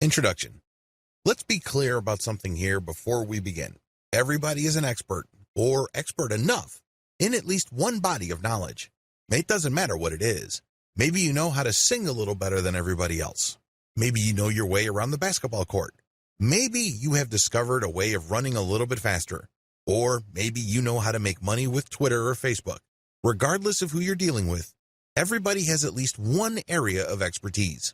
Introduction. Let's be clear about something here before we begin. Everybody is an expert, or expert enough, in at least one body of knowledge. It doesn't matter what it is. Maybe you know how to sing a little better than everybody else. Maybe you know your way around the basketball court. Maybe you have discovered a way of running a little bit faster. Or maybe you know how to make money with Twitter or Facebook. Regardless of who you're dealing with, everybody has at least one area of expertise.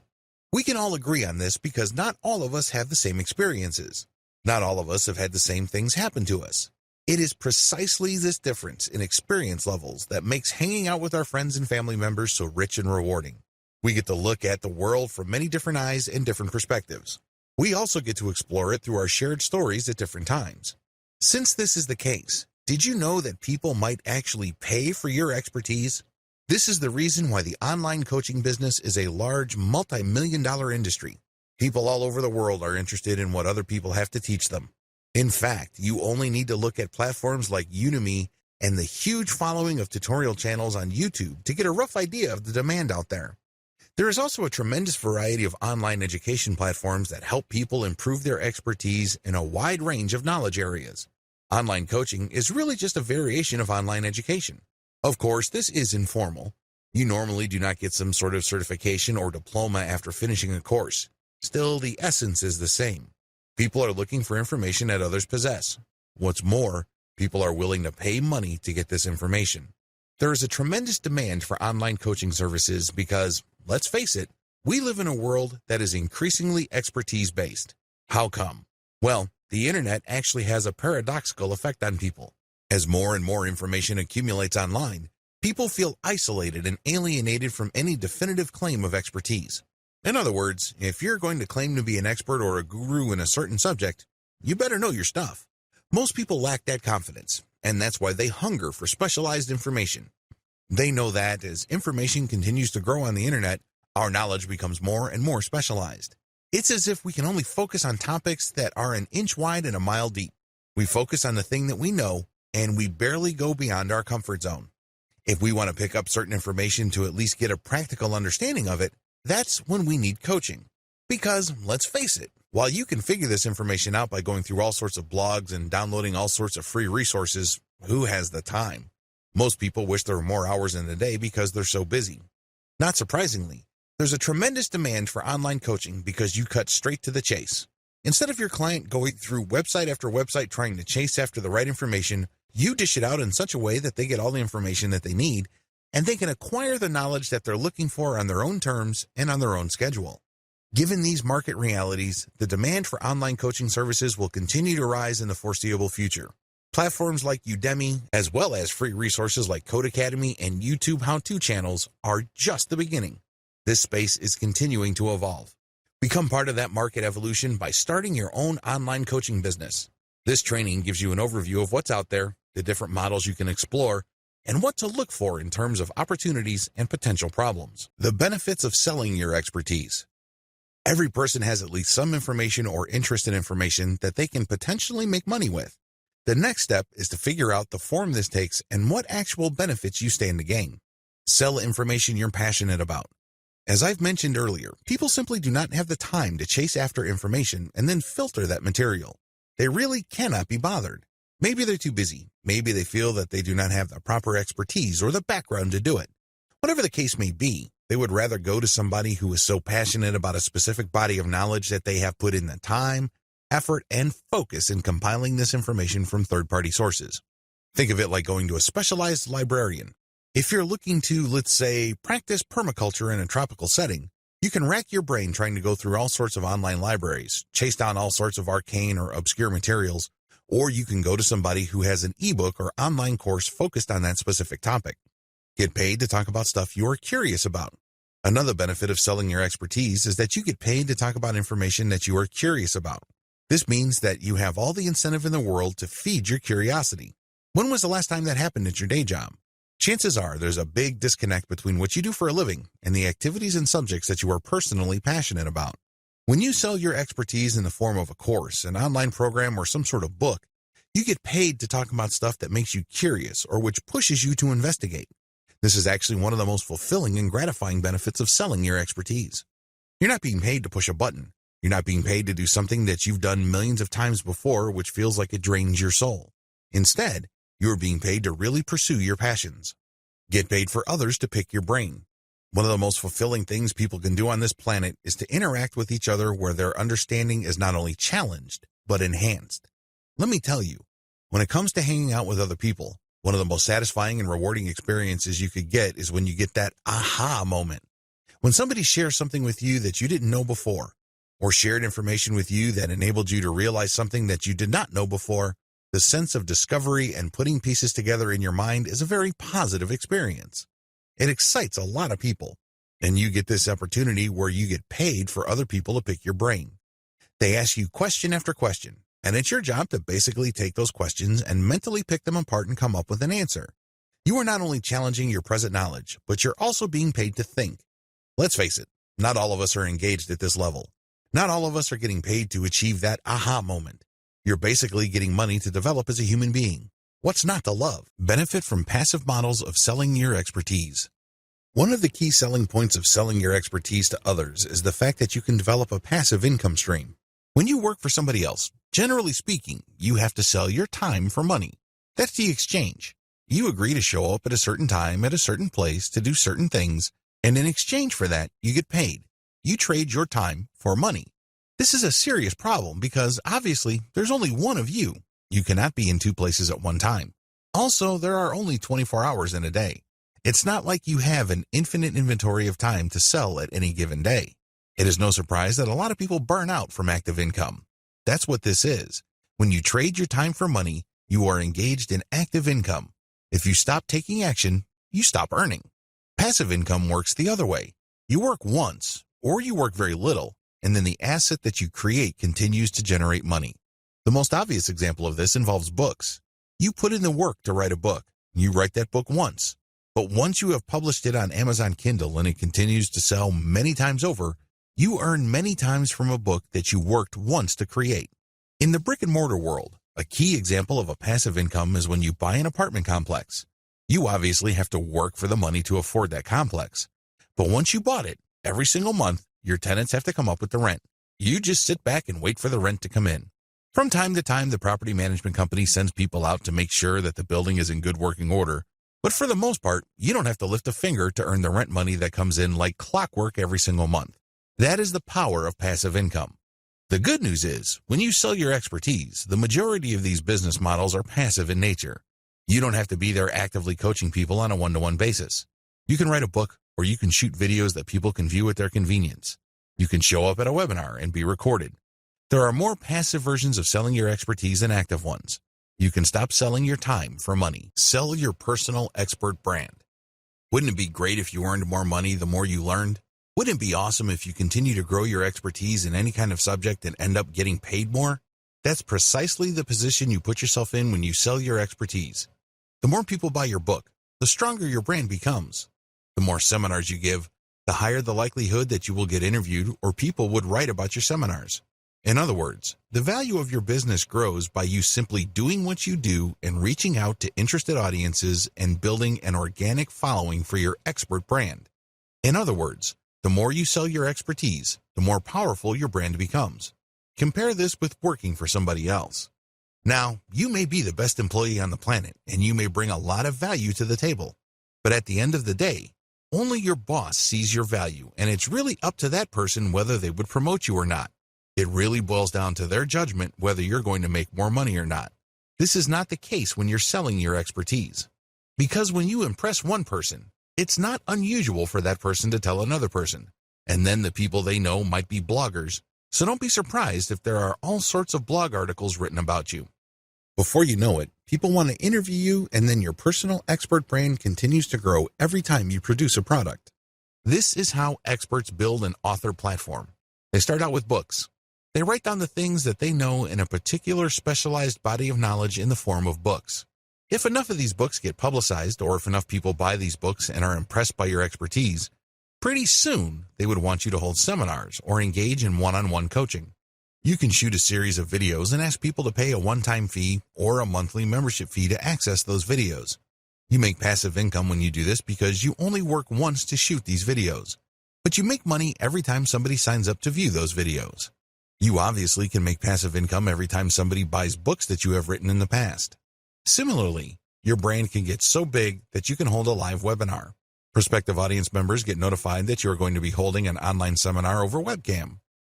We can all agree on this because not all of us have the same experiences. Not all of us have had the same things happen to us. It is precisely this difference in experience levels that makes hanging out with our friends and family members so rich and rewarding. We get to look at the world from many different eyes and different perspectives. We also get to explore it through our shared stories at different times. Since this is the case, did you know that people might actually pay for your expertise? This is the reason why the online coaching business is a large multi-million-dollar industry. People all over the world are interested in what other people have to teach them. In fact, you only need to look at platforms like Udemy and the huge following of tutorial channels on YouTube to get a rough idea of the demand out there. There is also a tremendous variety of online education platforms that help people improve their expertise in a wide range of knowledge areas. Online coaching is really just a variation of online education. Of course, this is informal. You normally do not get some sort of certification or diploma after finishing a course. Still, the essence is the same. People are looking for information that others possess. What's more, people are willing to pay money to get this information. There is a tremendous demand for online coaching services because, let's face it, we live in a world that is increasingly expertise-based. How come? Well, the internet actually has a paradoxical effect on people. As more and more information accumulates online, people feel isolated and alienated from any definitive claim of expertise. In other words, if you're going to claim to be an expert or a guru in a certain subject, you better know your stuff. Most people lack that confidence, and that's why they hunger for specialized information. They know that as information continues to grow on the internet, our knowledge becomes more and more specialized. It's as if we can only focus on topics that are an inch wide and a mile deep. We focus on the thing that we know, and we barely go beyond our comfort zone. If we want to pick up certain information to at least get a practical understanding of it, that's when we need coaching. Because, let's face it, while you can figure this information out by going through all sorts of blogs and downloading all sorts of free resources, who has the time? Most people wish there were more hours in the day because they're so busy. Not surprisingly, there's a tremendous demand for online coaching because you cut straight to the chase. Instead of your client going through website after website trying to chase after the right information, you dish it out in such a way that they get all the information that they need, and they can acquire the knowledge that they're looking for on their own terms and on their own schedule. Given these market realities, the demand for online coaching services will continue to rise in the foreseeable future. Platforms like Udemy, as well as free resources like Codecademy and YouTube how-to channels, are just the beginning. This space is continuing to evolve. Become part of that market evolution by starting your own online coaching business. This training gives you an overview of what's out there, the different models you can explore, and what to look for in terms of opportunities and potential problems. The benefits of selling your expertise. Every person has at least some information or interest in information that they can potentially make money with. The next step is to figure out the form this takes and what actual benefits you stand to gain. Sell information you're passionate about. As I've mentioned earlier, people simply do not have the time to chase after information and then filter that material. They really cannot be bothered. Maybe they're too busy. Maybe they feel that they do not have the proper expertise or the background to do it. Whatever the case may be, they would rather go to somebody who is so passionate about a specific body of knowledge that they have put in the time, effort, and focus in compiling this information from third-party sources. Think of it like going to a specialized librarian. If you're looking to, let's say, practice permaculture in a tropical setting, you can rack your brain trying to go through all sorts of online libraries, chase down all sorts of arcane or obscure materials, or you can go to somebody who has an ebook or online course focused on that specific topic. Get paid to talk about stuff you are curious about. Another benefit of selling your expertise is that you get paid to talk about information that you are curious about. This means that you have all the incentive in the world to feed your curiosity. When was the last time that happened at your day job? Chances are there's a big disconnect between what you do for a living and the activities and subjects that you are personally passionate about. When you sell your expertise in the form of a course, an online program, or some sort of book, you get paid to talk about stuff that makes you curious or which pushes you to investigate. This is actually one of the most fulfilling and gratifying benefits of selling your expertise. You're not being paid to push a button. You're not being paid to do something that you've done millions of times before, which feels like it drains your soul. Instead, you're being paid to really pursue your passions. Get paid for others to pick your brain. One of the most fulfilling things people can do on this planet is to interact with each other where their understanding is not only challenged, but enhanced. Let me tell you, when it comes to hanging out with other people, one of the most satisfying and rewarding experiences you could get is when you get that aha moment. When somebody shares something with you that you didn't know before, or shared information with you that enabled you to realize something that you did not know before, the sense of discovery and putting pieces together in your mind is a very positive experience. It excites a lot of people, and you get this opportunity where you get paid for other people to pick your brain. They ask you question after question, and it's your job to basically take those questions and mentally pick them apart and come up with an answer. You are not only challenging your present knowledge, but you're also being paid to think. Let's face it, not all of us are engaged at this level. Not all of us are getting paid to achieve that aha moment. You're basically getting money to develop as a human being. What's not to love? Benefit from passive models of selling your expertise. One of the key selling points of selling your expertise to others is the fact that you can develop a passive income stream. When you work for somebody else, generally speaking, you have to sell your time for money. That's the exchange. You agree to show up at a certain time at a certain place to do certain things, and in exchange for that, you get paid. You trade your time for money. This is a serious problem because, obviously, there's only one of you. You cannot be in two places at one time. Also, there are only 24 hours in a day. It's not like you have an infinite inventory of time to sell at any given day. It is no surprise that a lot of people burn out from active income. That's what this is. When you trade your time for money, you are engaged in active income. If you stop taking action, you stop earning. Passive income works the other way. You work once, or you work very little, and then the asset that you create continues to generate money. The most obvious example of this involves books. You put in the work to write a book. You write that book once. But once you have published it on Amazon Kindle and it continues to sell many times over, you earn many times from a book that you worked once to create. In the brick-and-mortar world, a key example of a passive income is when you buy an apartment complex. You obviously have to work for the money to afford that complex. But once you bought it, every single month, your tenants have to come up with the rent. You just sit back and wait for the rent to come in. From time to time, the property management company sends people out to make sure that the building is in good working order. But for the most part, you don't have to lift a finger to earn the rent money that comes in like clockwork every single month. That is the power of passive income. The good news is, when you sell your expertise, the majority of these business models are passive in nature. You don't have to be there actively coaching people on a one-to-one basis. You can write a book, or you can shoot videos that people can view at their convenience. You can show up at a webinar and be recorded. There are more passive versions of selling your expertise than active ones. You can stop selling your time for money. Sell your personal expert brand. Wouldn't it be great if you earned more money the more you learned? Wouldn't it be awesome if you continue to grow your expertise in any kind of subject and end up getting paid more? That's precisely the position you put yourself in when you sell your expertise. The more people buy your book, the stronger your brand becomes. The more seminars you give, the higher the likelihood that you will get interviewed or people would write about your seminars. In other words, the value of your business grows by you simply doing what you do and reaching out to interested audiences and building an organic following for your expert brand. In other words, the more you sell your expertise, the more powerful your brand becomes. Compare this with working for somebody else. Now, you may be the best employee on the planet and you may bring a lot of value to the table. But at the end of the day, only your boss sees your value, and it's really up to that person whether they would promote you or not. It really boils down to their judgment whether you're going to make more money or not. This is not the case when you're selling your expertise. Because when you impress one person, it's not unusual for that person to tell another person. And then the people they know might be bloggers, so don't be surprised if there are all sorts of blog articles written about you. Before you know it, people want to interview you, and then your personal expert brand continues to grow every time you produce a product. This is how experts build an author platform. They start out with books. They write down the things that they know in a particular specialized body of knowledge in the form of books. If enough of these books get publicized, or if enough people buy these books and are impressed by your expertise, pretty soon they would want you to hold seminars or engage in one-on-one coaching. You can shoot a series of videos and ask people to pay a one-time fee or a monthly membership fee to access those videos. You make passive income when you do this because you only work once to shoot these videos, but you make money every time somebody signs up to view those videos. You obviously can make passive income every time somebody buys books that you have written in the past. Similarly, your brand can get so big that you can hold a live webinar. Prospective audience members get notified that you are going to be holding an online seminar over webcam.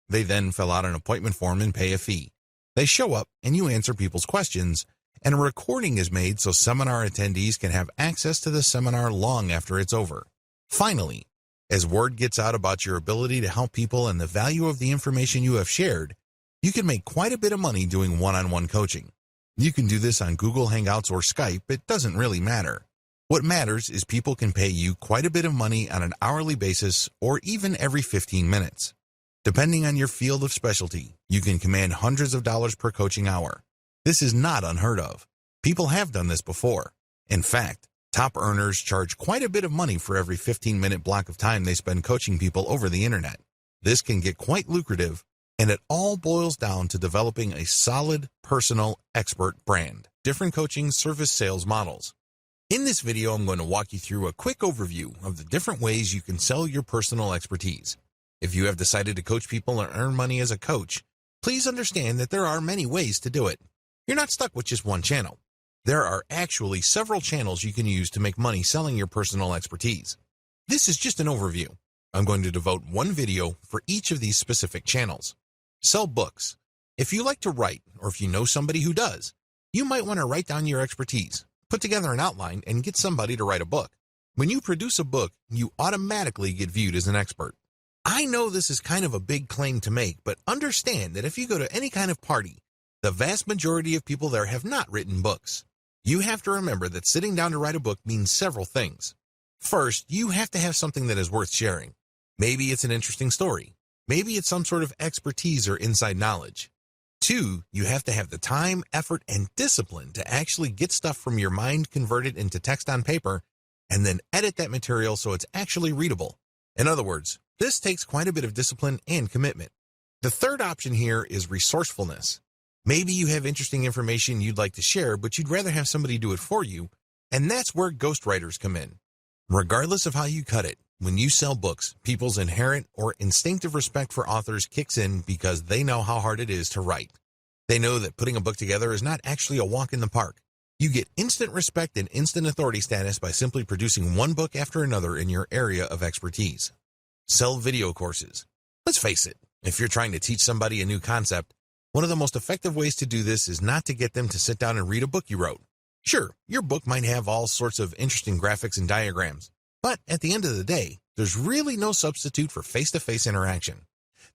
They then fill out an appointment form and pay a fee. They show up and you answer people's questions, and a recording is made so seminar attendees can have access to the seminar long after it's over. Finally, as word gets out about your ability to help people and the value of the information you have shared, you can make quite a bit of money doing one-on-one coaching. You can do this on Google Hangouts or Skype. It doesn't really matter. What matters is people can pay you quite a bit of money on an hourly basis or even every 15 minutes. Depending on your field of specialty, you can command hundreds of dollars per coaching hour. This is not unheard of. People have done this before. In fact, top earners charge quite a bit of money for every 15-minute block of time they spend coaching people over the internet. This can get quite lucrative, and it all boils down to developing a solid, personal, expert brand. Different coaching service sales models. In this video, I'm going to walk you through a quick overview of the different ways you can sell your personal expertise. If you have decided to coach people and earn money as a coach, please understand that there are many ways to do it. You're not stuck with just one channel. There are actually several channels you can use to make money selling your personal expertise. This is just an overview. I'm going to devote one video for each of these specific channels. Sell books. If you like to write, or if you know somebody who does, you might want to write down your expertise, put together an outline, and get somebody to write a book. When you produce a book, you automatically get viewed as an expert. I know this is kind of a big claim to make, but understand that if you go to any kind of party, the vast majority of people there have not written books. You have to remember that sitting down to write a book means several things. First, you have to have something that is worth sharing. Maybe it's an interesting story. Maybe it's some sort of expertise or inside knowledge. 2, you have to have the time, effort, and discipline to actually get stuff from your mind converted into text on paper and then edit that material so it's actually readable. In other words, this takes quite a bit of discipline and commitment. The third option here is resourcefulness. Maybe you have interesting information you'd like to share, but you'd rather have somebody do it for you, and that's where ghostwriters come in. Regardless of how you cut it, when you sell books, people's inherent or instinctive respect for authors kicks in because they know how hard it is to write. They know that putting a book together is not actually a walk in the park. You get instant respect and instant authority status by simply producing one book after another in your area of expertise. Sell video courses. Let's face it, if you're trying to teach somebody a new concept, one of the most effective ways to do this is not to get them to sit down and read a book you wrote. Sure, your book might have all sorts of interesting graphics and diagrams, but at the end of the day, there's really no substitute for face-to-face interaction.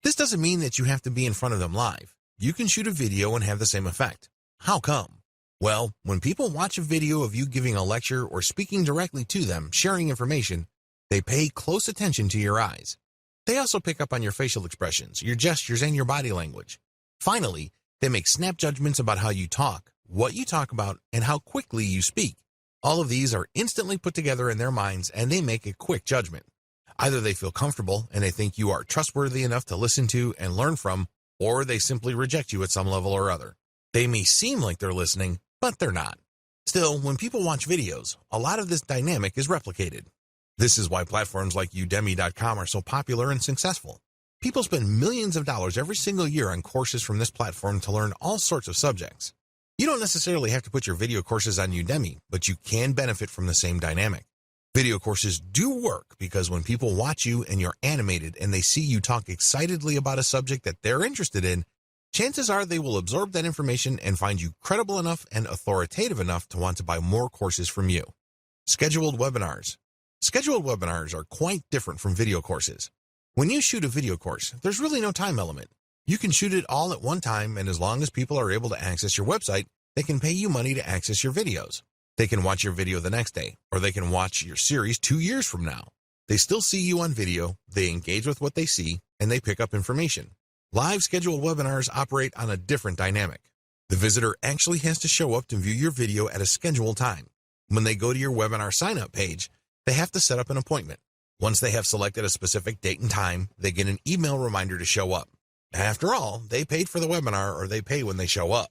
This doesn't mean that you have to be in front of them live. You can shoot a video and have the same effect. How come? Well, when people watch a video of you giving a lecture or speaking directly to them, sharing information, they pay close attention to your eyes. They also pick up on your facial expressions, your gestures, and your body language. Finally, they make snap judgments about how you talk, what you talk about, and how quickly you speak. All of these are instantly put together in their minds, and they make a quick judgment. Either they feel comfortable and they think you are trustworthy enough to listen to and learn from, or they simply reject you at some level or other. They may seem like they're listening, but they're not. Still, when people watch videos, a lot of this dynamic is replicated. This is why platforms like Udemy.com are so popular and successful. People spend millions of dollars every single year on courses from this platform to learn all sorts of subjects. You don't necessarily have to put your video courses on Udemy, but you can benefit from the same dynamic. Video courses do work because when people watch you and you're animated and they see you talk excitedly about a subject that they're interested in, chances are they will absorb that information and find you credible enough and authoritative enough to want to buy more courses from you. Scheduled webinars. Scheduled webinars are quite different from video courses. When you shoot a video course, there's really no time element. You can shoot it all at one time, and as long as people are able to access your website, they can pay you money to access your videos. They can watch your video the next day, or they can watch your series 2 years from now. They still see you on video, they engage with what they see, and they pick up information. Live scheduled webinars operate on a different dynamic. The visitor actually has to show up to view your video at a scheduled time. When they go to your webinar sign-up page, they have to set up an appointment. Once they have selected a specific date and time, they get an email reminder to show up. After all, they paid for the webinar, or they pay when they show up.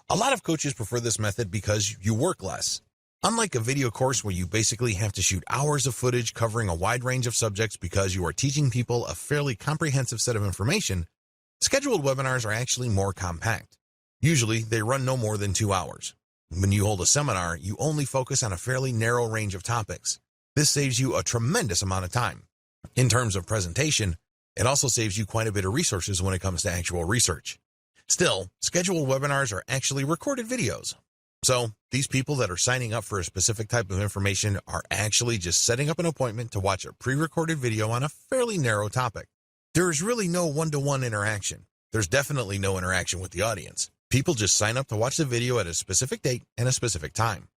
A lot of coaches prefer this method because you work less. Unlike a video course where you basically have to shoot hours of footage covering a wide range of subjects because you are teaching people a fairly comprehensive set of information, Scheduled webinars are actually more compact. Usually, they run no more than 2 hours. When you hold a seminar, you only focus on a fairly narrow range of topics. This saves you a tremendous amount of time. In terms of presentation, it also saves you quite a bit of resources when it comes to actual research. Still, scheduled webinars are actually recorded videos. So, these people that are signing up for a specific type of information are actually just setting up an appointment to watch a pre-recorded video on a fairly narrow topic. There is really no one-to-one interaction. There's definitely no interaction with the audience. People just sign up to watch the video at a specific date and a specific time.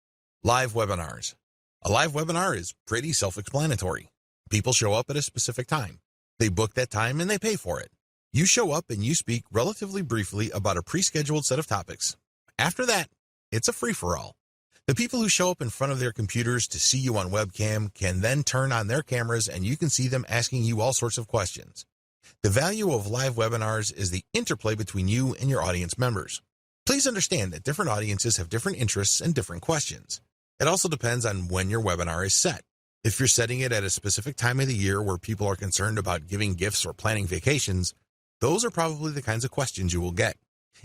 Live webinars. A live webinar is pretty self-explanatory. People show up at a specific time. They book that time and they pay for it. You show up and you speak relatively briefly about a pre-scheduled set of topics. After that, it's a free-for-all. The people who show up in front of their computers to see you on webcam can then turn on their cameras and you can see them asking you all sorts of questions. The value of live webinars is the interplay between you and your audience members. Please understand that different audiences have different interests and different questions. It also depends on when your webinar is set. If you're setting it at a specific time of the year where people are concerned about giving gifts or planning vacations, those are probably the kinds of questions you will get.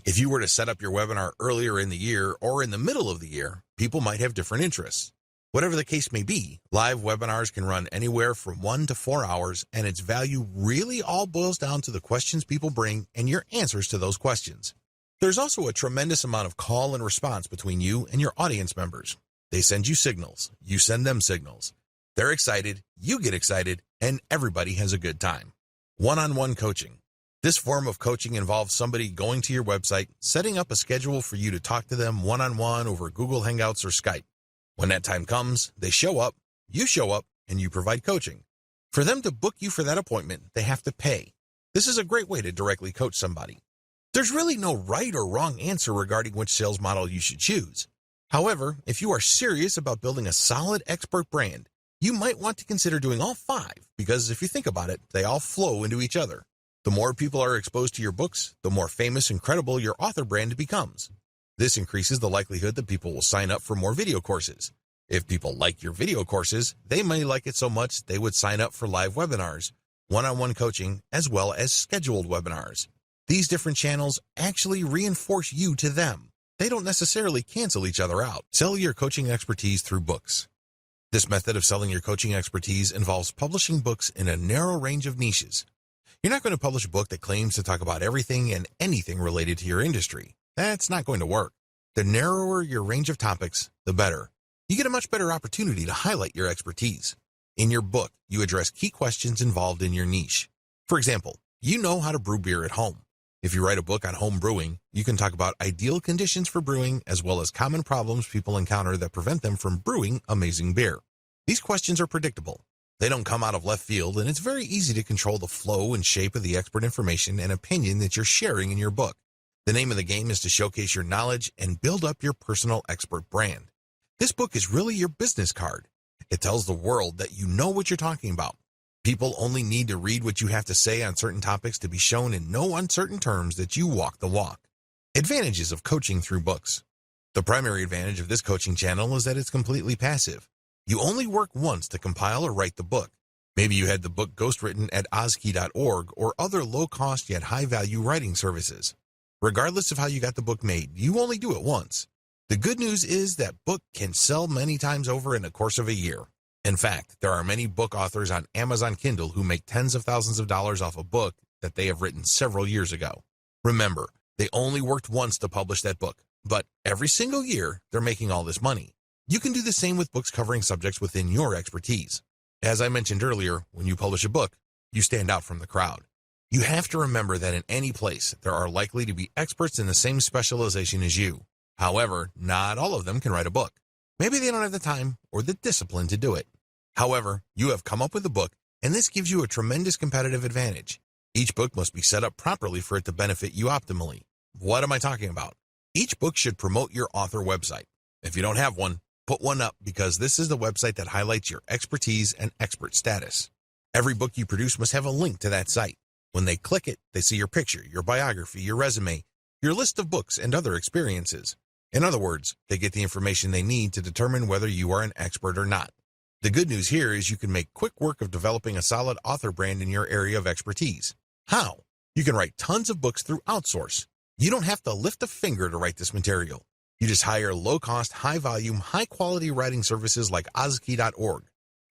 If you were to set up your webinar earlier in the year or in the middle of the year, people might have different interests. Whatever the case may be, live webinars can run anywhere from 1 to 4 hours, and its value really all boils down to the questions people bring and your answers to those questions. There's also a tremendous amount of call and response between you and your audience members. They send you signals, you send them signals. They're excited, you get excited, and everybody has a good time. One-on-one coaching. This form of coaching involves somebody going to your website, setting up a schedule for you to talk to them one-on-one over Google Hangouts or Skype. When that time comes, they show up, and you provide coaching. For them to book you for that appointment, they have to pay. This is a great way to directly coach somebody. There's really no right or wrong answer regarding which sales model you should choose. However, if you are serious about building a solid expert brand, you might want to consider doing all 5 because if you think about it, they all flow into each other. The more people are exposed to your books, the more famous and credible your author brand becomes. This increases the likelihood that people will sign up for more video courses. If people like your video courses, they may like it so much they would sign up for live webinars, one-on-one coaching, as well as scheduled webinars. These different channels actually reinforce you to them. They don't necessarily cancel each other out. Sell your coaching expertise through books. This method of selling your coaching expertise involves publishing books in a narrow range of niches. You're not going to publish a book that claims to talk about everything and anything related to your industry. That's not going to work. The narrower your range of topics, the better. You get a much better opportunity to highlight your expertise. In your book, you address key questions involved in your niche. For example, you know how to brew beer at home. If you write a book on home brewing, you can talk about ideal conditions for brewing as well as common problems people encounter that prevent them from brewing amazing beer. These questions are predictable. They don't come out of left field, and it's very easy to control the flow and shape of the expert information and opinion that you're sharing in your book. The name of the game is to showcase your knowledge and build up your personal expert brand. This book is really your business card. It tells the world that you know what you're talking about. People only need to read what you have to say on certain topics to be shown in no uncertain terms that you walk the walk. Advantages of coaching through books. The primary advantage of this coaching channel is that it's completely passive. You only work once to compile or write the book. Maybe you had the book ghostwritten at ozkey.org or other low-cost yet high-value writing services. Regardless of how you got the book made, you only do it once. The good news is that book can sell many times over in the course of a year. In fact, there are many book authors on Amazon Kindle who make tens of thousands of dollars off a book that they have written several years ago. Remember, they only worked once to publish that book, but every single year they're making all this money. You can do the same with books covering subjects within your expertise. As I mentioned earlier, when you publish a book, you stand out from the crowd. You have to remember that in any place, there are likely to be experts in the same specialization as you. However, not all of them can write a book. Maybe they don't have the time or the discipline to do it. However, you have come up with a book, and this gives you a tremendous competitive advantage. Each book must be set up properly for it to benefit you optimally. What am I talking about? Each book should promote your author website. If you don't have one, put one up because this is the website that highlights your expertise and expert status. Every book you produce must have a link to that site. When they click it, they see your picture, your biography, your resume, your list of books, and other experiences. In other words, they get the information they need to determine whether you are an expert or not. The good news here is you can make quick work of developing a solid author brand in your area of expertise. How? You can write tons of books through Outsource. You don't have to lift a finger to write this material. You just hire low-cost, high-volume, high-quality writing services like Ozkey.org.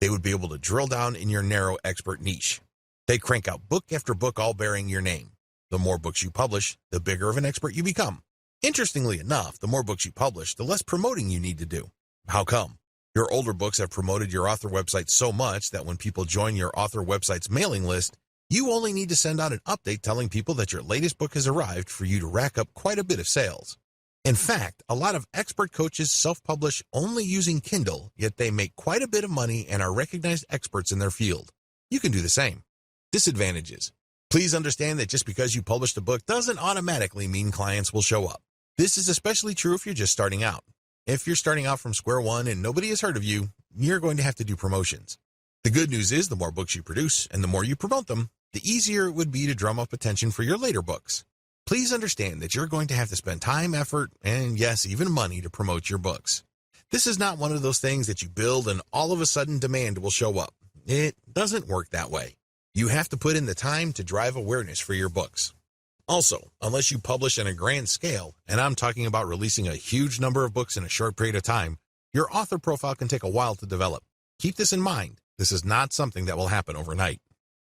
They would be able to drill down in your narrow expert niche. They crank out book after book all bearing your name. The more books you publish, the bigger of an expert you become. Interestingly enough, the more books you publish, the less promoting you need to do. How come? Your older books have promoted your author website so much that when people join your author website's mailing list, you only need to send out an update telling people that your latest book has arrived for you to rack up quite a bit of sales. In fact, a lot of expert coaches self-publish only using Kindle, yet they make quite a bit of money and are recognized experts in their field. You can do the same. Disadvantages. Please understand that just because you published a book doesn't automatically mean clients will show up. This is especially true if you're just starting out. If you're starting out from square one and nobody has heard of you, you're going to have to do promotions. The good news is the more books you produce and the more you promote them, the easier it would be to drum up attention for your later books. Please understand that you're going to have to spend time, effort, and yes, even money to promote your books. This is not one of those things that you build and all of a sudden demand will show up. It doesn't work that way. You have to put in the time to drive awareness for your books. Also, unless you publish on a grand scale, and I'm talking about releasing a huge number of books in a short period of time, your author profile can take a while to develop. Keep this in mind. This is not something that will happen overnight.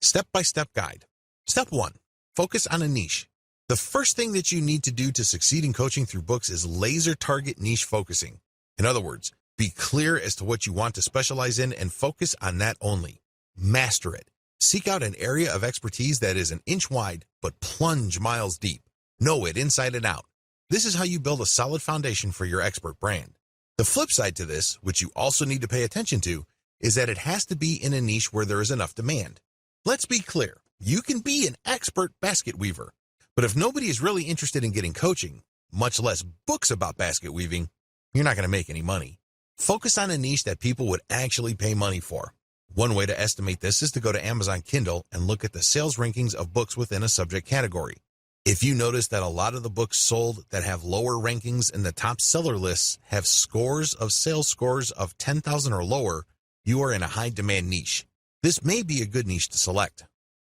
Step-by-step guide. Step 1. Focus on a niche. The first thing that you need to do to succeed in coaching through books is laser target niche focusing. In other words, be clear as to what you want to specialize in and focus on that only. Master it. Seek out an area of expertise that is an inch wide, but plunge miles deep. Know it inside and out. This is how you build a solid foundation for your expert brand. The flip side to this, which you also need to pay attention to, is that it has to be in a niche where there is enough demand. Let's be clear. You can be an expert basket weaver, but if nobody is really interested in getting coaching, much less books about basket weaving, you're not going to make any money. Focus on a niche that people would actually pay money for. One way to estimate this is to go to Amazon Kindle and look at the sales rankings of books within a subject category. If you notice that a lot of the books sold that have lower rankings in the top seller lists have sales scores of 10,000 or lower, you are in a high demand niche. This may be a good niche to select.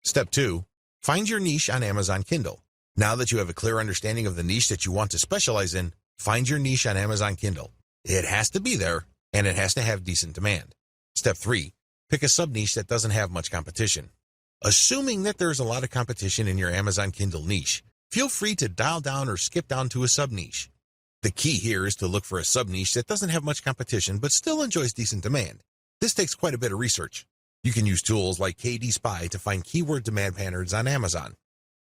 Step 2. Find your niche on Amazon Kindle. Now that you have a clear understanding of the niche that you want to specialize in, find your niche on Amazon Kindle. It has to be there, and it has to have decent demand. Step 3. Pick a sub-niche that doesn't have much competition. Assuming that there's a lot of competition in your Amazon Kindle niche, feel free to dial down or skip down to a sub-niche. The key here is to look for a sub-niche that doesn't have much competition but still enjoys decent demand. This takes quite a bit of research. You can use tools like KD Spy to find keyword demand patterns on Amazon.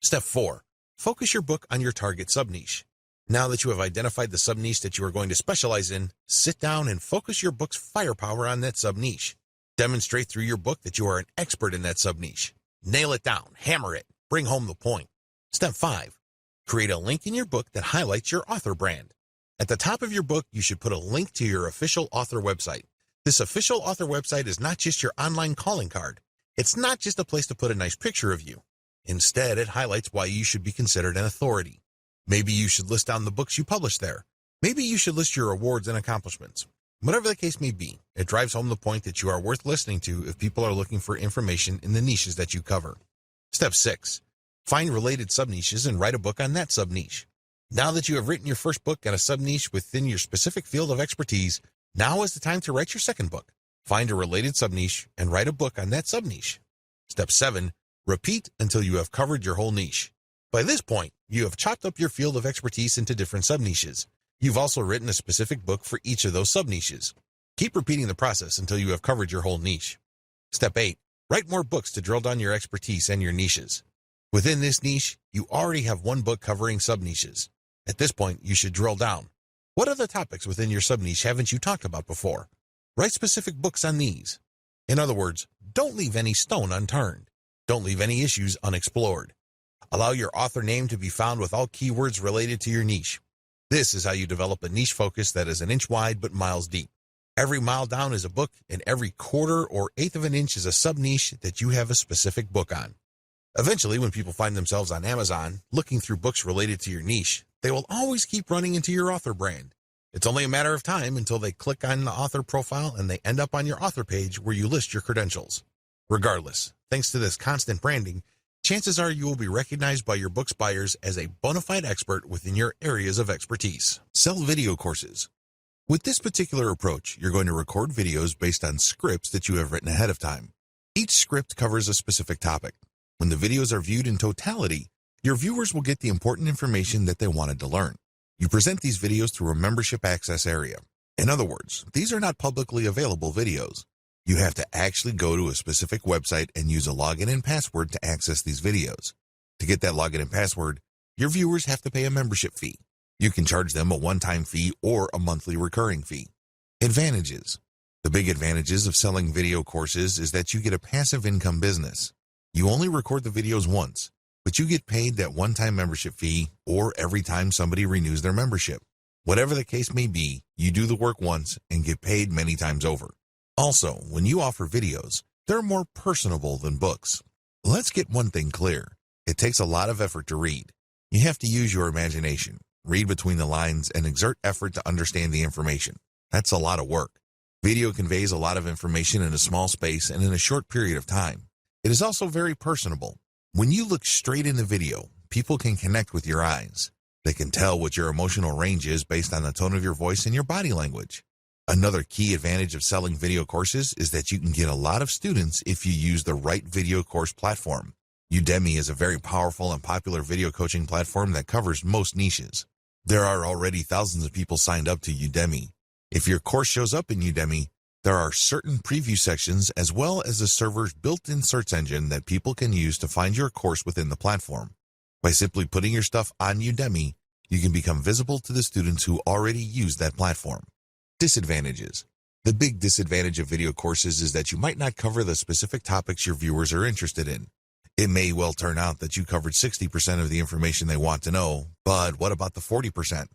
Step 4. Focus your book on your target sub-niche. Now that you have identified the sub-niche that you are going to specialize in, sit down and focus your book's firepower on that sub-niche. Demonstrate through your book that you are an expert in that sub-niche. Nail it down, hammer it, bring home the point. Step 5. Create a link in your book that highlights your author brand. At the top of your book, you should put a link to your official author website. This official author website is not just your online calling card. It's not just a place to put a nice picture of you. Instead, it highlights why you should be considered an authority. Maybe you should list down the books you publish there. Maybe you should list your awards and accomplishments. Whatever the case may be, it drives home the point that you are worth listening to if people are looking for information in the niches that you cover. Step 6. Find related sub-niches and write a book on that sub-niche. Now that you have written your first book on a sub-niche within your specific field of expertise, now is the time to write your second book. Find a related sub-niche and write a book on that sub-niche. Step 7. Repeat until you have covered your whole niche. By this point, you have chopped up your field of expertise into different sub-niches. You've also written a specific book for each of those sub-niches. Keep repeating the process until you have covered your whole niche. Step 8. Write more books to drill down your expertise and your niches. Within this niche, you already have one book covering sub-niches. At this point, you should drill down. What other topics within your sub-niche haven't you talked about before? Write specific books on these. In other words, don't leave any stone unturned. Don't leave any issues unexplored. Allow your author name to be found with all keywords related to your niche. This is how you develop a niche focus that is an inch wide but miles deep. Every mile down is a book, and every quarter or eighth of an inch is a sub-niche that you have a specific book on. Eventually, when people find themselves on Amazon looking through books related to your niche, they will always keep running into your author brand. It's only a matter of time until they click on the author profile and they end up on your author page where you list your credentials. Regardless, thanks to this constant branding, Chances are you will be recognized by your book's buyers as a bona fide expert within your areas of expertise. Sell video courses. With this particular approach, you're going to record videos based on scripts that you have written ahead of time. Each script covers a specific topic. When the videos are viewed in totality, your viewers will get the important information that they wanted to learn. You present these videos through a membership access area. In other words, these are not publicly available videos. You have to actually go to a specific website and use a login and password to access these videos. To get that login and password, your viewers have to pay a membership fee. You can charge them a one-time fee or a monthly recurring fee. Advantages. The big advantages of selling video courses is that you get a passive income business. You only record the videos once, but you get paid that one-time membership fee or every time somebody renews their membership. Whatever the case may be, you do the work once and get paid many times over. Also, when you offer videos, they're more personable than books. Let's get one thing clear. It takes a lot of effort to read. You have to use your imagination, read between the lines, and exert effort to understand the information. That's a lot of work. Video conveys a lot of information in a small space and in a short period of time. It is also very personable. When you look straight in the video, people can connect with your eyes. They can tell what your emotional range is based on the tone of your voice and your body language. Another key advantage of selling video courses is that you can get a lot of students if you use the right video course platform. Udemy is a very powerful and popular video coaching platform that covers most niches. There are already thousands of people signed up to Udemy. If your course shows up in Udemy, there are certain preview sections as well as the server's built-in search engine that people can use to find your course within the platform. By simply putting your stuff on Udemy, you can become visible to the students who already use that platform. Disadvantages. The big disadvantage of video courses is that you might not cover the specific topics your viewers are interested in. It may well turn out that you covered 60% of the information they want to know, but what about the 40%?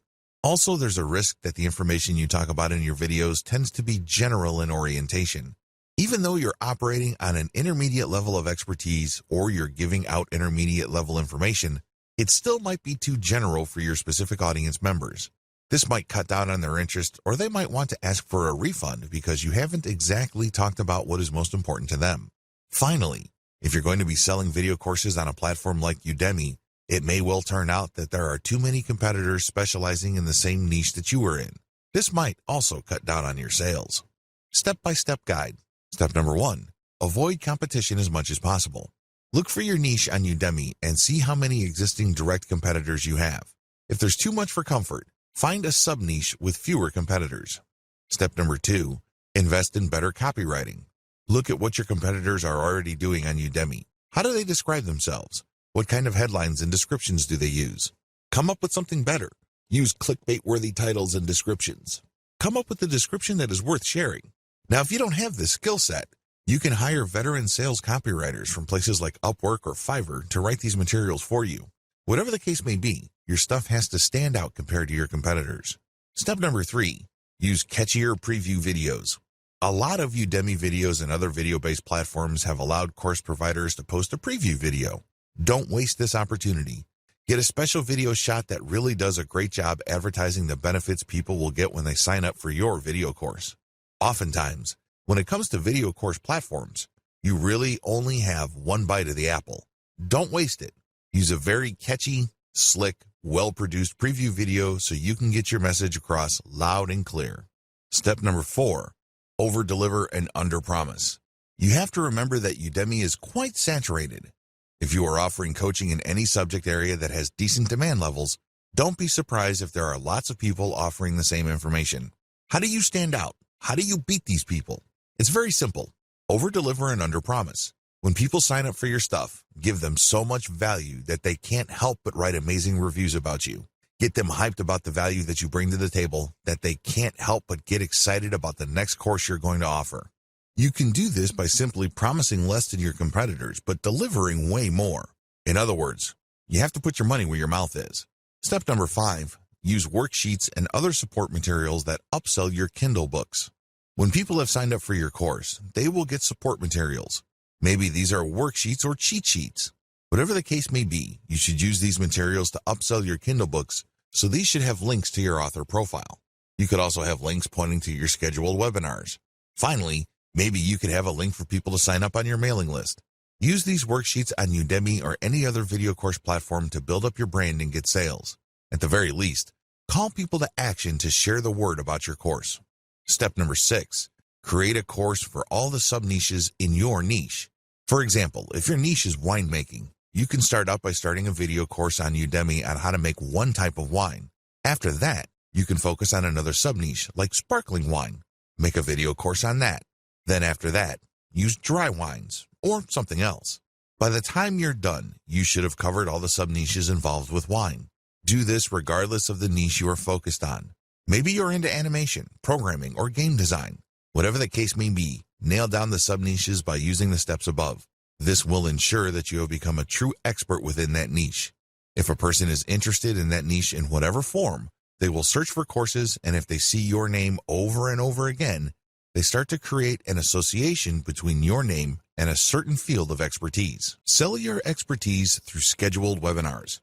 Also, there's a risk that the information you talk about in your videos tends to be general in orientation. Even though you're operating on an intermediate level of expertise or you're giving out intermediate level information, it still might be too general for your specific audience members. This might cut down on their interest, or they might want to ask for a refund because you haven't exactly talked about what is most important to them. Finally, if you're going to be selling video courses on a platform like Udemy, it may well turn out that there are too many competitors specializing in the same niche that you are in. This might also cut down on your sales. Step-by-step guide. Step number 1. Avoid competition as much as possible. Look for your niche on Udemy and see how many existing direct competitors you have. If there's too much for comfort, find a sub-niche with fewer competitors. Step number 2. Invest in better copywriting. Look at what your competitors are already doing on Udemy. How do they describe themselves? What kind of headlines and descriptions do they use? Come up with something better. Use clickbait-worthy titles and descriptions. Come up with a description that is worth sharing. Now, if you don't have this skill set, you can hire veteran sales copywriters from places like Upwork or Fiverr to write these materials for you. Whatever the case may be, your stuff has to stand out compared to your competitors. Step number 3. Use catchier preview videos. A lot of Udemy videos and other video-based platforms have allowed course providers to post a preview video. Don't waste this opportunity. Get a special video shot that really does a great job advertising the benefits people will get when they sign up for your video course. Oftentimes, when it comes to video course platforms, you really only have one bite of the apple. Don't waste it. Use a very catchy, slick, well-produced preview video so you can get your message across loud and clear. Step number 4. Over-deliver and under-promise. You have to remember that Udemy is quite saturated. If you are offering coaching in any subject area that has decent demand levels, don't be surprised if there are lots of people offering the same information. How do you stand out? How do you beat these people? It's very simple. Over-deliver and under-promise. When people sign up for your stuff, give them so much value that they can't help but write amazing reviews about you. Get them hyped about the value that you bring to the table that they can't help but get excited about the next course you're going to offer. You can do this by simply promising less than your competitors, but delivering way more. In other words, you have to put your money where your mouth is. Step number 5, use worksheets and other support materials that upsell your Kindle books. When people have signed up for your course, they will get support materials. Maybe these are worksheets or cheat sheets. Whatever the case may be, you should use these materials to upsell your Kindle books, so these should have links to your author profile. You could also have links pointing to your scheduled webinars. Finally, maybe you could have a link for people to sign up on your mailing list. Use these worksheets on Udemy or any other video course platform to build up your brand and get sales. At the very least, call people to action to share the word about your course. Step number 6, create a course for all the sub-niches in your niche. For example, if your niche is winemaking, you can start out by starting a video course on Udemy on how to make one type of wine. After that, you can focus on another sub-niche like sparkling wine. Make a video course on that. Then after that, use dry wines or something else. By the time you're done, you should have covered all the sub-niches involved with wine. Do this regardless of the niche you are focused on. Maybe you're into animation, programming, or game design. Whatever the case may be, nail down the sub-niches by using the steps above. This will ensure that you have become a true expert within that niche. If a person is interested in that niche in whatever form, they will search for courses, and if they see your name over and over again, they start to create an association between your name and a certain field of expertise. Sell your expertise through scheduled webinars.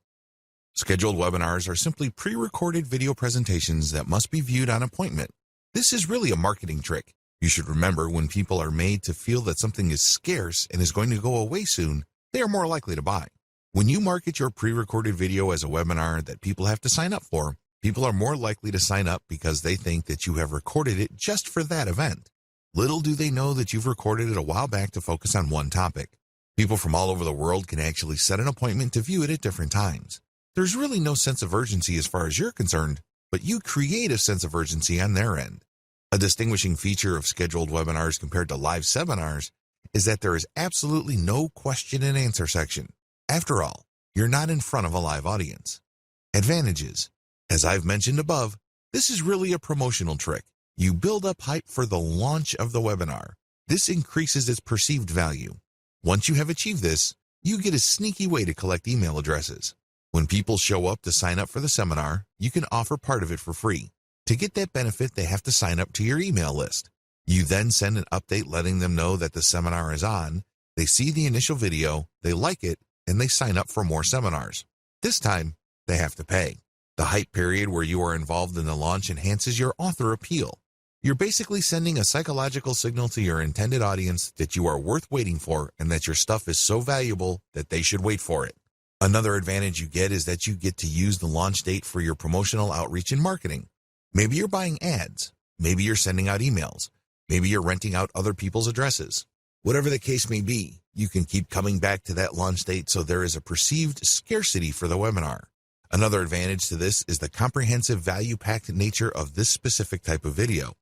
Scheduled webinars are simply pre-recorded video presentations that must be viewed on appointment. This is really a marketing trick. You should remember, when people are made to feel that something is scarce and is going to go away soon, they are more likely to buy. When you market your pre-recorded video as a webinar that people have to sign up for, people are more likely to sign up because they think that you have recorded it just for that event. Little do they know that you've recorded it a while back to focus on one topic. People from all over the world can actually set an appointment to view it at different times. There's really no sense of urgency as far as you're concerned, but you create a sense of urgency on their end. A distinguishing feature of scheduled webinars compared to live seminars is that there is absolutely no question and answer section. After all, you're not in front of a live audience. Advantages. As I've mentioned above, this is really a promotional trick. You build up hype for the launch of the webinar. This increases its perceived value. Once you have achieved this, you get a sneaky way to collect email addresses. When people show up to sign up for the seminar, you can offer part of it for free. To get that benefit, they have to sign up to your email list. You then send an update letting them know that the seminar is on. They see the initial video, they like it, and they sign up for more seminars. This time, they have to pay. The hype period where you are involved in the launch enhances your author appeal. You're basically sending a psychological signal to your intended audience that you are worth waiting for and that your stuff is so valuable that they should wait for it. Another advantage you get is that you get to use the launch date for your promotional outreach and marketing. Maybe you're buying ads. Maybe you're sending out emails. Maybe you're renting out other people's addresses. Whatever the case may be, you can keep coming back to that launch date so there is a perceived scarcity for the webinar. Another advantage to this is the comprehensive value-packed nature of this specific type of video.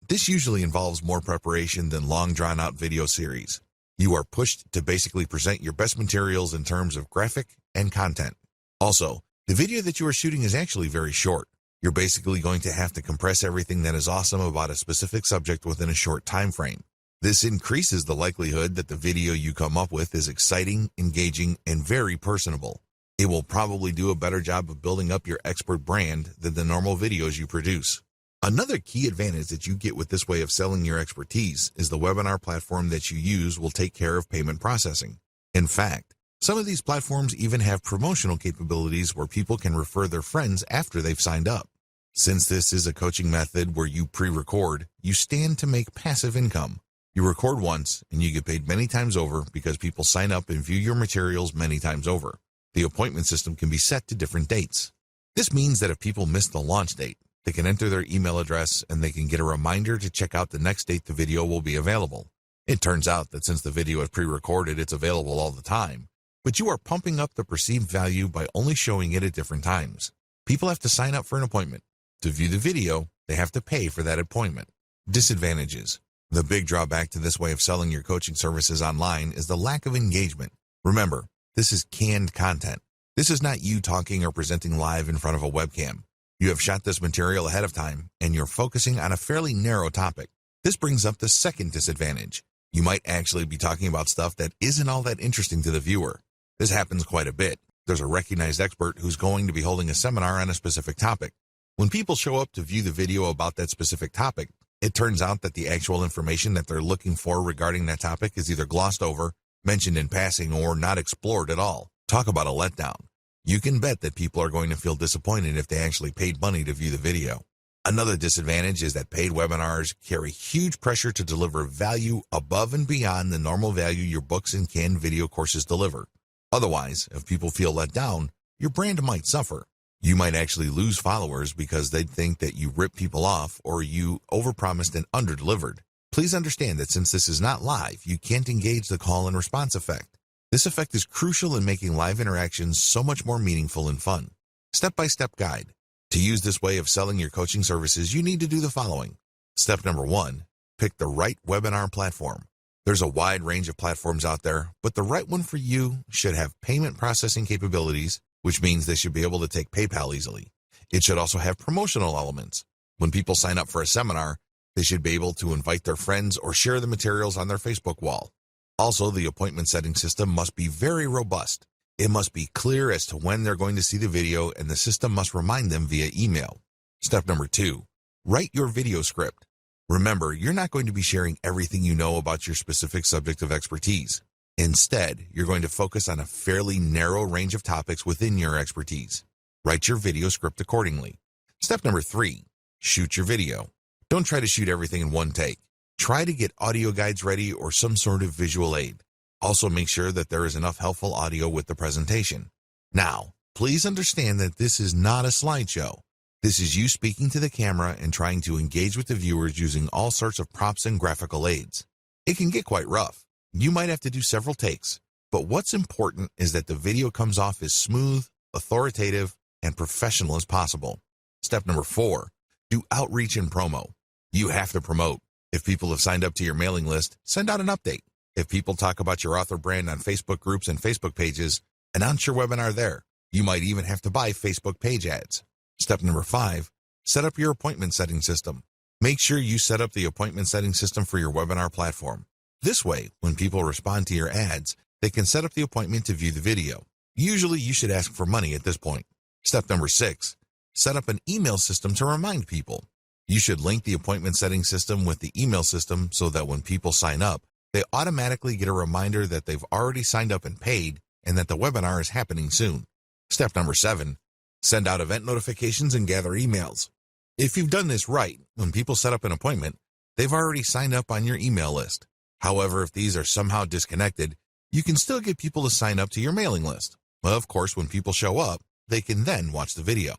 This usually involves more preparation than long drawn-out video series. You are pushed to basically present your best materials in terms of graphic and content. Also, the video that you are shooting is actually very short. You're basically going to have to compress everything that is awesome about a specific subject within a short time frame. This increases the likelihood that the video you come up with is exciting, engaging, and very personable. It will probably do a better job of building up your expert brand than the normal videos you produce. Another key advantage that you get with this way of selling your expertise is the webinar platform that you use will take care of payment processing. In fact, some of these platforms even have promotional capabilities where people can refer their friends after they've signed up. Since this is a coaching method where you pre-record, you stand to make passive income. You record once and you get paid many times over because people sign up and view your materials many times over. The appointment system can be set to different dates. This means that if people miss the launch date, they can enter their email address and they can get a reminder to check out the next date the video will be available. It turns out that since the video is pre-recorded, it's available all the time, but you are pumping up the perceived value by only showing it at different times. People have to sign up for an appointment. To view the video, they have to pay for that appointment. Disadvantages. The big drawback to this way of selling your coaching services online is the lack of engagement. Remember, this is canned content. This is not you talking or presenting live in front of a webcam. You have shot this material ahead of time, and you're focusing on a fairly narrow topic. This brings up the second disadvantage. You might actually be talking about stuff that isn't all that interesting to the viewer. This happens quite a bit. There's a recognized expert who's going to be holding a seminar on a specific topic. When people show up to view the video about that specific topic, it turns out that the actual information that they're looking for regarding that topic is either glossed over, mentioned in passing, or not explored at all. Talk about a letdown. You can bet that people are going to feel disappointed if they actually paid money to view the video. Another disadvantage is that paid webinars carry huge pressure to deliver value above and beyond the normal value your books and canned video courses deliver. Otherwise, if people feel let down, your brand might suffer. You might actually lose followers because they'd think that you rip people off or you overpromised and underdelivered. Please understand that since this is not live, you can't engage the call and response effect. This effect is crucial in making live interactions so much more meaningful and fun. Step-by-step guide. To use this way of selling your coaching services, you need to do the following. Step number 1, pick the right webinar platform. There's a wide range of platforms out there, but the right one for you should have payment processing capabilities, which means they should be able to take PayPal easily. It should also have promotional elements. When people sign up for a seminar, they should be able to invite their friends or share the materials on their Facebook wall. Also, the appointment setting system must be very robust. It must be clear as to when they're going to see the video, and the system must remind them via email. Step number 2, write your video script. Remember, you're not going to be sharing everything you know about your specific subject of expertise. Instead, you're going to focus on a fairly narrow range of topics within your expertise. Write your video script accordingly. Step number 3, shoot your video. Don't try to shoot everything in one take. Try to get audio guides ready or some sort of visual aid. Also, make sure that there is enough helpful audio with the presentation. Now, please understand that this is not a slideshow. This is you speaking to the camera and trying to engage with the viewers using all sorts of props and graphical aids. It can get quite rough. You might have to do several takes, but what's important is that the video comes off as smooth, authoritative, and professional as possible. Step number 4, do outreach and promo. You have to promote. If people have signed up to your mailing list, send out an update. If people talk about your author brand on Facebook groups and Facebook pages, announce your webinar there. You might even have to buy Facebook page ads. Step number 5, set up your appointment setting system. Make sure you set up the appointment setting system for your webinar platform. This way, when people respond to your ads, they can set up the appointment to view the video. Usually, you should ask for money at this point. Step number 6, set up an email system to remind people. You should link the appointment setting system with the email system so that when people sign up, they automatically get a reminder that they've already signed up and paid and that the webinar is happening soon. Step number 7, send out event notifications and gather emails. If you've done this right, when people set up an appointment, they've already signed up on your email list. However, if these are somehow disconnected, you can still get people to sign up to your mailing list. Well, of course, when people show up, they can then watch the video.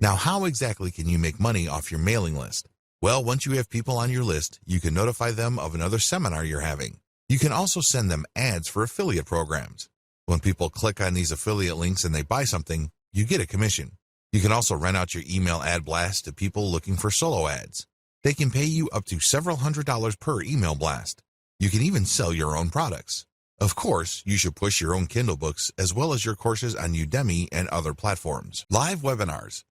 Now, how exactly can you make money off your mailing list? Well, once you have people on your list, you can notify them of another seminar you're having. You can also send them ads for affiliate programs. When people click on these affiliate links and they buy something, you get a commission. You can also rent out your email ad blast to people looking for solo ads. They can pay you up to several $100s per email blast. You can even sell your own products. Of course, you should push your own Kindle books as well as your courses on Udemy and other platforms. Live webinars.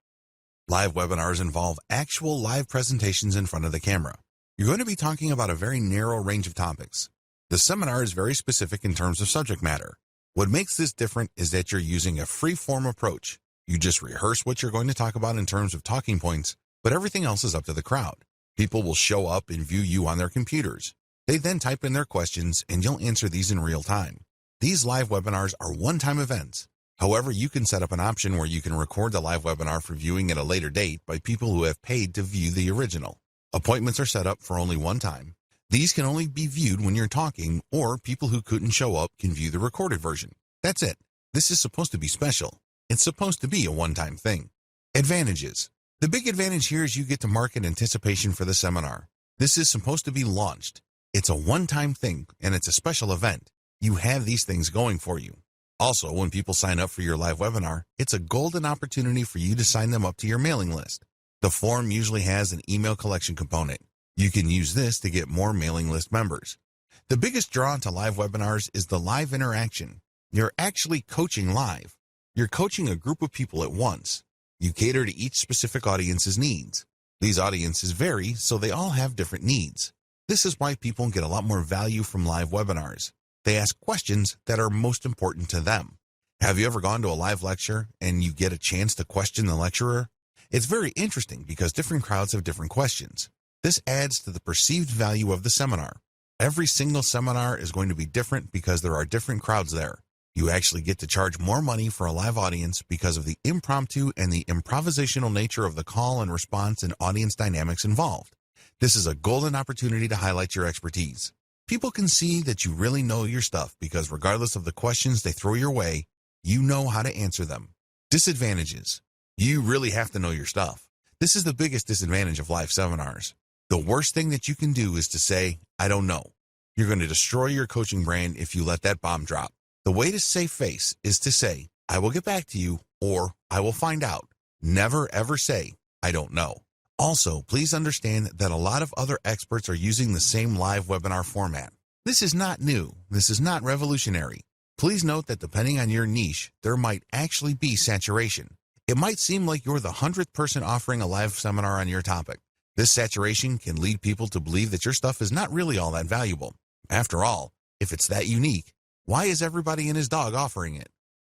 Live webinars involve actual live presentations in front of the camera. You're going to be talking about a very narrow range of topics. The seminar is very specific in terms of subject matter. What makes this different is that you're using a free-form approach. You just rehearse what you're going to talk about in terms of talking points, but everything else is up to the crowd. People will show up and view you on their computers. They then type in their questions, and you'll answer these in real time. These live webinars are one-time events. However, you can set up an option where you can record the live webinar for viewing at a later date by people who have paid to view the original. Appointments are set up for only one time. These can only be viewed when you're talking, or people who couldn't show up can view the recorded version. That's it. This is supposed to be special. It's supposed to be a one-time thing. Advantages. The big advantage here is you get to market anticipation for the seminar. This is supposed to be launched. It's a one-time thing, and it's a special event. You have these things going for you. Also, when people sign up for your live webinar, it's a golden opportunity for you to sign them up to your mailing list. The form usually has an email collection component. You can use this to get more mailing list members. The biggest draw to live webinars is the live interaction. You're actually coaching live. You're coaching a group of people at once. You cater to each specific audience's needs. These audiences vary, so they all have different needs. This is why people get a lot more value from live webinars. They ask questions that are most important to them. Have you ever gone to a live lecture and you get a chance to question the lecturer? It's very interesting because different crowds have different questions. This adds to the perceived value of the seminar. Every single seminar is going to be different because there are different crowds there. You actually get to charge more money for a live audience because of the impromptu and the improvisational nature of the call and response and audience dynamics involved. This is a golden opportunity to highlight your expertise. People can see that you really know your stuff because regardless of the questions they throw your way, you know how to answer them. Disadvantages. You really have to know your stuff. This is the biggest disadvantage of live seminars. The worst thing that you can do is to say, I don't know. You're going to destroy your coaching brand if you let that bomb drop. The way to save face is to say, I will get back to you, or I will find out. Never ever say, I don't know. Also, please understand that a lot of other experts are using the same live webinar format. This is not new. This is not revolutionary. Please note that depending on your niche, there might actually be saturation. It might seem like you're the 100th person offering a live seminar on your topic. This saturation can lead people to believe that your stuff is not really all that valuable. After all, if it's that unique, why is everybody and his dog offering it?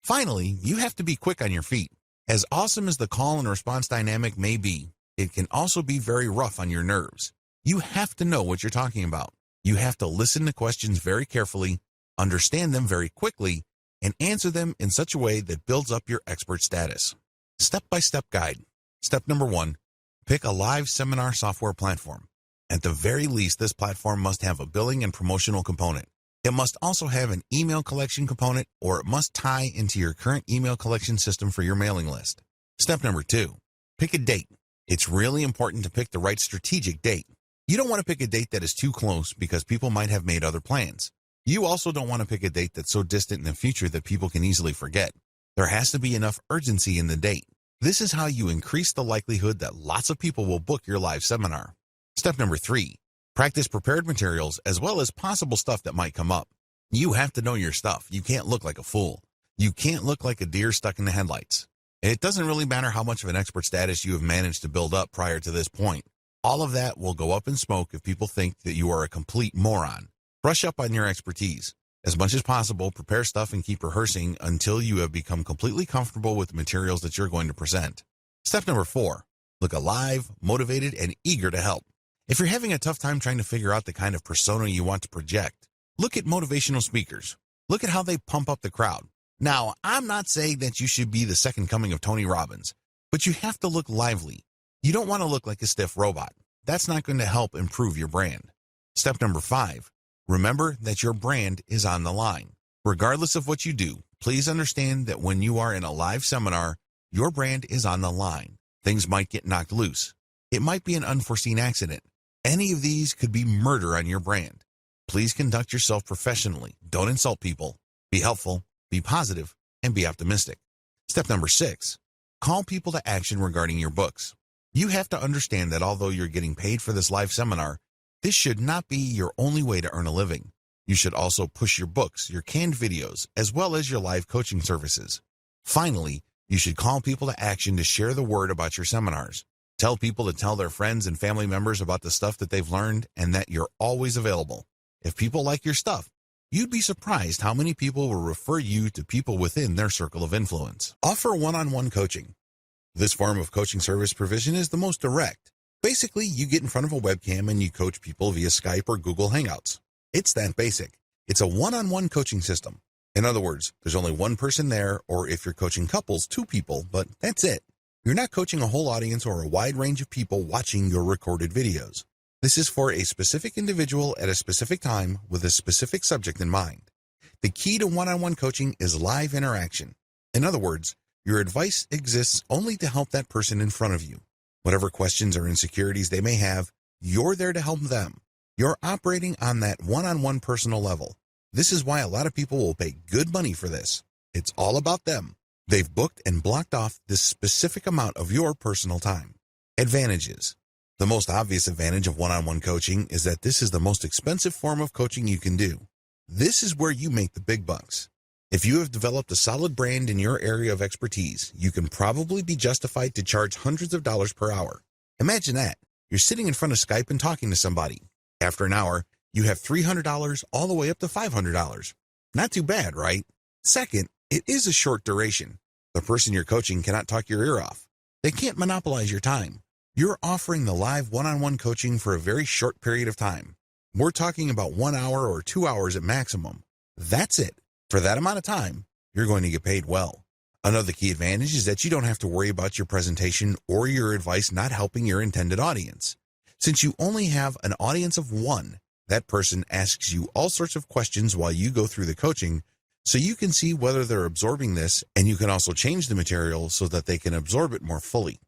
Finally, you have to be quick on your feet. As awesome as the call and response dynamic may be, it can also be very rough on your nerves. You have to know what you're talking about. You have to listen to questions very carefully, understand them very quickly, and answer them in such a way that builds up your expert status. Step-by-step guide. Step number 1, pick a live seminar software platform. At the very least, this platform must have a billing and promotional component. It must also have an email collection component, or it must tie into your current email collection system for your mailing list. Step number 2, pick a date. It's really important to pick the right strategic date. You don't want to pick a date that is too close because people might have made other plans. You also don't want to pick a date that's so distant in the future that people can easily forget. There has to be enough urgency in the date. This is how you increase the likelihood that lots of people will book your live seminar. Step number 3, practice prepared materials as well as possible stuff that might come up. You have to know your stuff. You can't look like a fool. You can't look like a deer stuck in the headlights. It doesn't really matter how much of an expert status you have managed to build up prior to this point. All of that will go up in smoke if people think that you are a complete moron. Brush up on your expertise. As much as possible, prepare stuff and keep rehearsing until you have become completely comfortable with the materials that you're going to present. Step number 4, look alive, motivated, and eager to help. If you're having a tough time trying to figure out the kind of persona you want to project, look at motivational speakers. Look at how they pump up the crowd. Now, I'm not saying that you should be the second coming of Tony Robbins, but you have to look lively. You don't want to look like a stiff robot. That's not going to help improve your brand. Step number 5, remember that your brand is on the line. Regardless of what you do, please understand that when you are in a live seminar, your brand is on the line. Things might get knocked loose. It might be an unforeseen accident. Any of these could be murder on your brand. Please conduct yourself professionally. Don't insult people. Be helpful, be positive, and be optimistic. Step number 6, call people to action regarding your books. You have to understand that although you're getting paid for this live seminar, this should not be your only way to earn a living. You should also push your books, your canned videos, as well as your live coaching services. Finally, you should call people to action to share the word about your seminars. Tell people to tell their friends and family members about the stuff that they've learned and that you're always available. If people like your stuff, you'd be surprised how many people will refer you to people within their circle of influence. Offer one-on-one coaching. This form of coaching service provision is the most direct. Basically, you get in front of a webcam and you coach people via Skype or Google Hangouts. It's that basic. It's a one-on-one coaching system. In other words, there's only one person there, or if you're coaching couples, 2 people, but that's it. You're not coaching a whole audience or a wide range of people watching your recorded videos. This is for a specific individual at a specific time with a specific subject in mind. The key to one-on-one coaching is live interaction. In other words, your advice exists only to help that person in front of you. Whatever questions or insecurities they may have, you're there to help them. You're operating on that one-on-one personal level. This is why a lot of people will pay good money for this. It's all about them. They've booked and blocked off this specific amount of your personal time. Advantages. The most obvious advantage of one-on-one coaching is that this is the most expensive form of coaching you can do. This is where you make the big bucks. If you have developed a solid brand in your area of expertise, you can probably be justified to charge hundreds of dollars per hour. Imagine that. You're sitting in front of Skype and talking to somebody. After an hour, you have $300 all the way up to $500. Not too bad, right? Second, it is a short duration. The person you're coaching cannot talk your ear off. They can't monopolize your time. You're offering the live one-on-one coaching for a very short period of time. We're talking about 1 hour or 2 hours at maximum. That's it. For that amount of time, you're going to get paid well. Another key advantage is that you don't have to worry about your presentation or your advice not helping your intended audience. Since you only have an audience of one, that person asks you all sorts of questions while you go through the coaching, so you can see whether they're absorbing this, and you can also change the material so that they can absorb it more fully.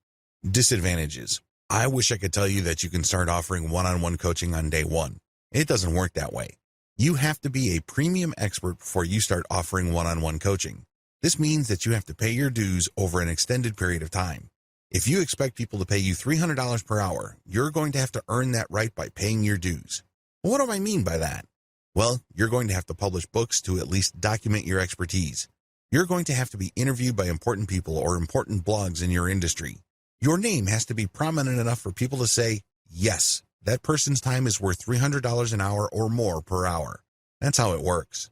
Disadvantages. I wish I could tell you that you can start offering one-on-one coaching on day one. It doesn't work that way. You have to be a premium expert before you start offering one-on-one coaching. This means that you have to pay your dues over an extended period of time. If you expect people to pay you $300 per hour, you're going to have to earn that right by paying your dues. What do I mean by that? Well, you're going to have to publish books to at least document your expertise. You're going to have to be interviewed by important people or important blogs in your industry. Your name has to be prominent enough for people to say, yes, that person's time is worth $300 an hour or more per hour. That's how it works.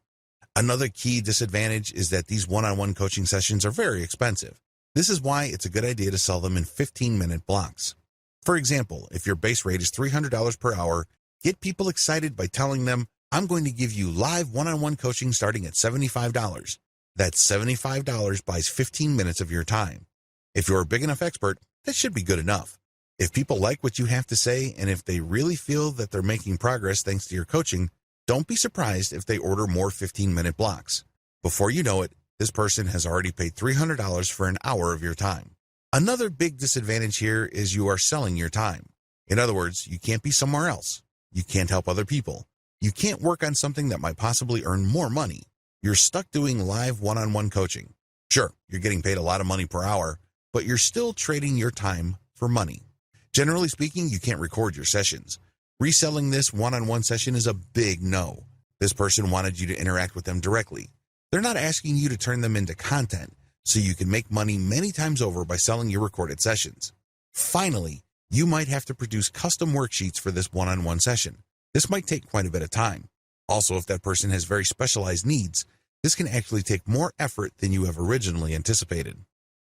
Another key disadvantage is that these one-on-one coaching sessions are very expensive. This is why it's a good idea to sell them in 15-minute blocks. For example, if your base rate is $300 per hour, get people excited by telling them, I'm going to give you live one-on-one coaching starting at $75. That $75 buys 15 minutes of your time. If you're a big enough expert, that should be good enough. If people like what you have to say, and if they really feel that they're making progress thanks to your coaching, don't be surprised if they order more 15-minute blocks. Before you know it, this person has already paid $300 for an hour of your time. Another big disadvantage here is you are selling your time. In other words, you can't be somewhere else. You can't help other people. You can't work on something that might possibly earn more money. You're stuck doing live one-on-one coaching. Sure, you're getting paid a lot of money per hour, but you're still trading your time for money. Generally speaking, you can't record your sessions. Reselling this one-on-one session is a big no. This person wanted you to interact with them directly. They're not asking you to turn them into content, so you can make money many times over by selling your recorded sessions. Finally, you might have to produce custom worksheets for this one-on-one session. This might take quite a bit of time. Also, if that person has very specialized needs, this can actually take more effort than you have originally anticipated.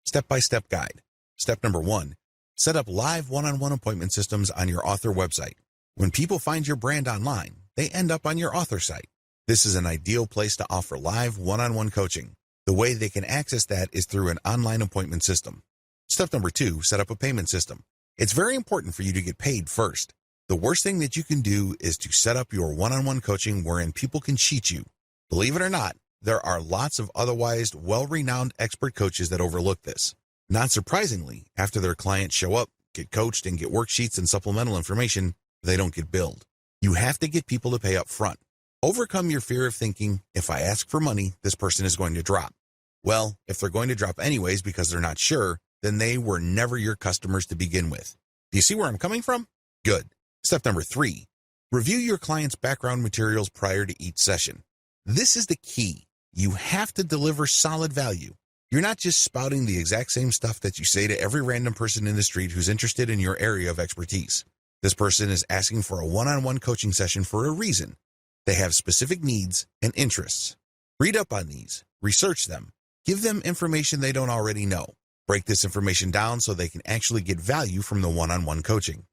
Step-by-step guide. Step number 1, set up live one-on-one appointment systems on your author website. When people find your brand online, they end up on your author site. This is an ideal place to offer live one-on-one coaching. The way they can access that is through an online appointment system. Step number 2, set up a payment system. It's very important for you to get paid first. The worst thing that you can do is to set up your one-on-one coaching wherein people can cheat you. Believe it or not, there are lots of otherwise well-renowned expert coaches that overlook this. Not surprisingly, after their clients show up, get coached, and get worksheets and supplemental information, they don't get billed. You have to get people to pay up front. Overcome your fear of thinking, if I ask for money, this person is going to drop. Well, if they're going to drop anyways because they're not sure, then they were never your customers to begin with. Do you see where I'm coming from? Good. Step number 3, review your client's background materials prior to each session. This is the key. You have to deliver solid value. You're not just spouting the exact same stuff that you say to every random person in the street who's interested in your area of expertise. This person is asking for a one-on-one coaching session for a reason. They have specific needs and interests. Read up on these, research them, give them information they don't already know. Break this information down so they can actually get value from the one-on-one coaching.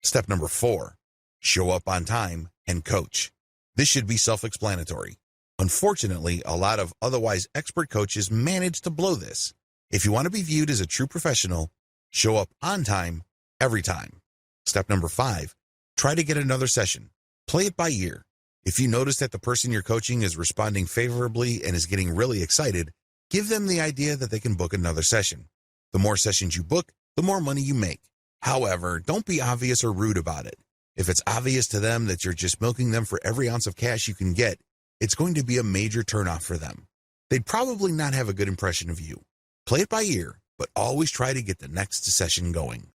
Step number 4, show up on time and coach. This should be self-explanatory. Unfortunately, a lot of otherwise expert coaches manage to blow this. If you want to be viewed as a true professional, show up on time, every time. Step number 5, try to get another session. Play it by ear. If you notice that the person you're coaching is responding favorably and is getting really excited, give them the idea that they can book another session. The more sessions you book, the more money you make. However, don't be obvious or rude about it. If it's obvious to them that you're just milking them for every ounce of cash you can get, it's going to be a major turnoff for them. They'd probably not have a good impression of you. Play it by ear, but always try to get the next session going.